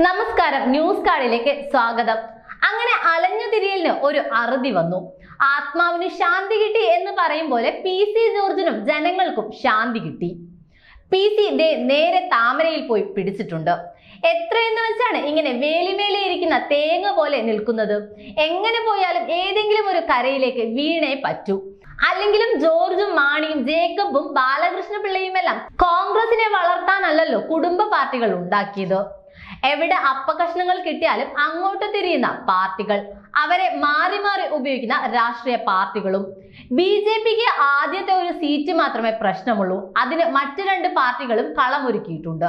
നമസ്കാരം, ന്യൂസ് കാർഡിലേക്ക് സ്വാഗതം. അങ്ങനെ അലഞ്ഞു തിരിയലിന് ഒരു അറുതി വന്നു. ആത്മാവിന് ശാന്തി കിട്ടി എന്ന് പറയും പോലെ PC ജോർജിനും ജനങ്ങൾക്കും ശാന്തി കിട്ടി. PC നേരെ താമരയിൽ പോയി പിടിച്ചിട്ടുണ്ട്. എത്രയെന്ന് വെച്ചാണ് ഇങ്ങനെ വേലിമേലെ ഇരിക്കുന്ന തേങ്ങ പോലെ നിൽക്കുന്നത്. എങ്ങനെ പോയാലും ഏതെങ്കിലും ഒരു കരയിലേക്ക് വീണേ പറ്റൂ. അല്ലെങ്കിലും ജോർജും മാണിയും ജേക്കബും ബാലകൃഷ്ണ പിള്ളയുമെല്ലാം കോൺഗ്രസിനെ വളർത്താനല്ലല്ലോ കുടുംബ പാർട്ടികൾ ഉണ്ടാക്കിയത്. എവിടെ അപ്പകഷ്ണങ്ങൾ കിട്ടിയാലും അങ്ങോട്ട് തിരിയുന്ന പാർട്ടികൾ, അവരെ മാറി മാറി ഉപയോഗിക്കുന്ന രാഷ്ട്രീയ പാർട്ടികളും. BJPക്ക് ആദ്യത്തെ ഒരു സീറ്റ് മാത്രമേ പ്രശ്നമുള്ളൂ. അതിന് മറ്റു രണ്ട് പാർട്ടികളും കളമൊരുക്കിയിട്ടുണ്ട്.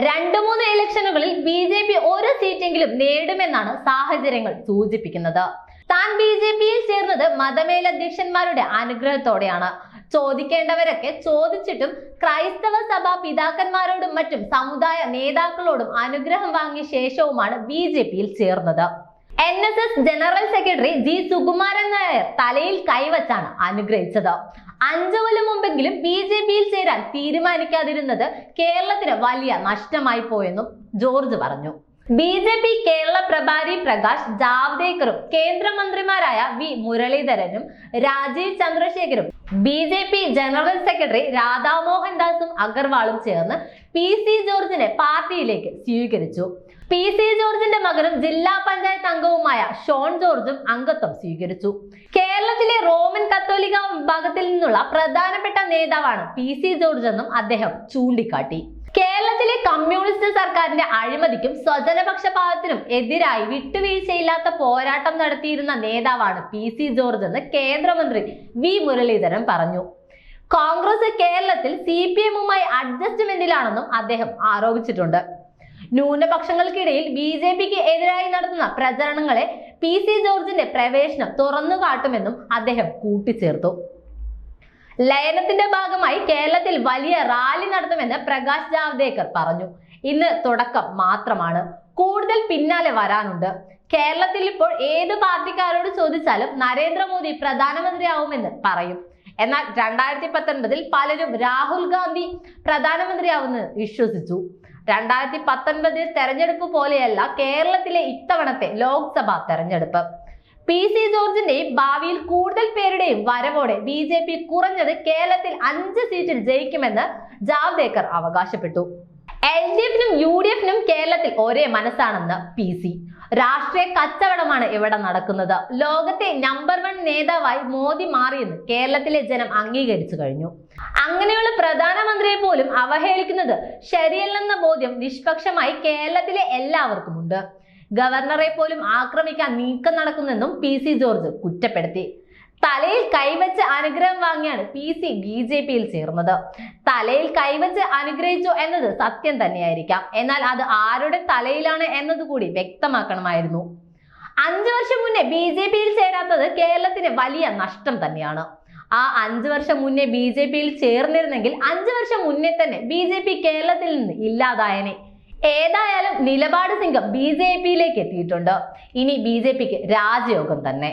2-3 ഇലക്ഷനുകളിൽ BJP ഒരു സീറ്റെങ്കിലും നേടുമെന്നാണ് സാഹചര്യങ്ങൾ സൂചിപ്പിക്കുന്നത്. താൻ BJPയിൽ ചേർന്നത് മതമേലധ്യക്ഷന്മാരുടെ അനുഗ്രഹത്തോടെയാണ്. ചോദിക്കേണ്ടവരൊക്കെ ചോദിച്ചിട്ടും ക്രൈസ്തവ സഭാ പിതാക്കന്മാരോടും മറ്റും സമുദായ നേതാക്കളോടും അനുഗ്രഹം വാങ്ങിയ ശേഷവുമാണ് BJPയിൽ ചേർന്നത്. NSS general secretary G. Sukumaran Nair തലയിൽ കൈവച്ചാണ് അനുഗ്രഹിച്ചത്. 5 കൊല്ലം മുമ്പെങ്കിലും BJPയിൽ ചേരാൻ തീരുമാനിക്കാതിരുന്നത് കേരളത്തിന് വലിയ നഷ്ടമായി പോയെന്നും ജോർജ് പറഞ്ഞു. BJP കേരള പ്രഭാരി പ്രകാശ് ജാവ്ദേക്കറും കേന്ദ്രമന്ത്രിമാരായ V. മുരളീധരനും രാജീവ് ചന്ദ്രശേഖരും BJP ജനറൽ സെക്രട്ടറി രാധാമോഹൻ ദാസും അഗർവാളും ചേർന്ന് PC ജോർജിനെ പാർട്ടിയിലേക്ക് സ്വീകരിച്ചു. PC ജോർജിന്റെ മകനും ജില്ലാ പഞ്ചായത്ത് അംഗവുമായ ഷോൺ ജോർജും അംഗത്വം സ്വീകരിച്ചു. കേരളത്തിലെ റോമൻ കത്തോലിക്ക വിഭാഗത്തിൽ നിന്നുള്ള പ്രധാനപ്പെട്ട നേതാവാണ് PC ജോർജ് എന്നും അദ്ദേഹം ചൂണ്ടിക്കാട്ടി. കേരളത്തിലെ കമ്മ്യൂണിസ്റ്റ് സർക്കാരിന്റെ അഴിമതിക്കും സ്വജനപക്ഷപാതത്തിനും എതിരായി വിട്ടുവീഴ്ചയില്ലാത്ത പോരാട്ടം നടത്തിയിരുന്ന നേതാവാണ് PC ജോർജ് എന്ന് കേന്ദ്രമന്ത്രി V. മുരളീധരൻ പറഞ്ഞു. കോൺഗ്രസ് കേരളത്തിൽ CPM-മായി അഡ്ജസ്റ്റ്മെന്റിലാണെന്നും അദ്ദേഹം ആരോപിച്ചിട്ടുണ്ട്. ന്യൂനപക്ഷങ്ങൾക്കിടയിൽ BJPക്ക് എതിരായി നടത്തുന്ന പ്രചരണങ്ങളെ PC ജോർജിന്റെ പ്രവേശനം തുറന്നു കാട്ടുമെന്നും അദ്ദേഹം കൂട്ടിച്ചേർത്തു. ലയനത്തിന്റെ ഭാഗമായി കേരളത്തിൽ വലിയ റാലി നടത്തുമെന്ന് പ്രകാശ് ജാവ്ദേക്കർ പറഞ്ഞു. ഇന്ന് തുടക്കം മാത്രമാണ്, കൂടുതൽ പിന്നാലെ വരാനുണ്ട്. കേരളത്തിൽ ഇപ്പോൾ ഏത് പാർട്ടിക്കാരോട് ചോദിച്ചാലും നരേന്ദ്രമോദി പ്രധാനമന്ത്രിയാവുമെന്ന് പറയും. എന്നാൽ 2019 പലരും രാഹുൽ ഗാന്ധി പ്രധാനമന്ത്രിയാവുമെന്ന് വിശ്വസിച്ചു. 2019 തെരഞ്ഞെടുപ്പ് പോലെയല്ല കേരളത്തിലെ ഇത്തവണത്തെ ലോക്സഭാ തെരഞ്ഞെടുപ്പ്. PC ജോർജിന്റെയും ഭാവിയിൽ കൂടുതൽ പേരുടെയും വരവോടെ BJP കുറഞ്ഞത് കേരളത്തിൽ 5 സീറ്റിൽ ജയിക്കുമെന്ന് ജാവ്ദേക്കർ അവകാശപ്പെട്ടു. LDF-നും UDF-നും കേരളത്തിൽ ഒരേ മനസ്സാണെന്ന് PC. രാഷ്ട്രീയ കച്ചവടമാണ് ഇവിടെ നടക്കുന്നത്. ലോകത്തെ നമ്പർ 1 നേതാവായി മോദി മാറിയെന്ന് കേരളത്തിലെ ജനം അംഗീകരിച്ചു കഴിഞ്ഞു. അങ്ങനെയുള്ള പ്രധാനമന്ത്രിയെ പോലും അവഹേളിക്കുന്നത് ശരിയല്ലെന്ന ബോധ്യം നിഷ്പക്ഷമായി കേരളത്തിലെ എല്ലാവർക്കും ഉണ്ട്. ഗവർണറെ പോലും ആക്രമിക്കാൻ നീക്കം നടക്കുന്നെന്നും PC ജോർജ് കുറ്റപ്പെടുത്തി. തലയിൽ കൈവച്ച് അനുഗ്രഹം വാങ്ങിയാണ് PC BJPയിൽ ചേർന്നത്. തലയിൽ കൈവച്ച് അനുഗ്രഹിച്ചു എന്നത് സത്യം തന്നെയായിരിക്കാം. എന്നാൽ അത് ആരുടെ തലയിലാണ് എന്നതുകൂടി വ്യക്തമാക്കണമായിരുന്നു. 5 വർഷം മുന്നേ BJPയിൽ ചേരാത്തത് കേരളത്തിന് വലിയ നഷ്ടം തന്നെയാണ്. ആ 5 വർഷം മുന്നേ BJPയിൽ ചേർന്നിരുന്നെങ്കിൽ 5 വർഷം മുന്നേ തന്നെ BJP കേരളത്തിൽ നിന്ന് ഇല്ലാതായനെ. ഏതായാലും നിലപാട് സിംഗം BJPയിലേക്ക് എത്തിയിട്ടുണ്ട്. ഇനി BJPക്ക് രാജയോഗം തന്നെ.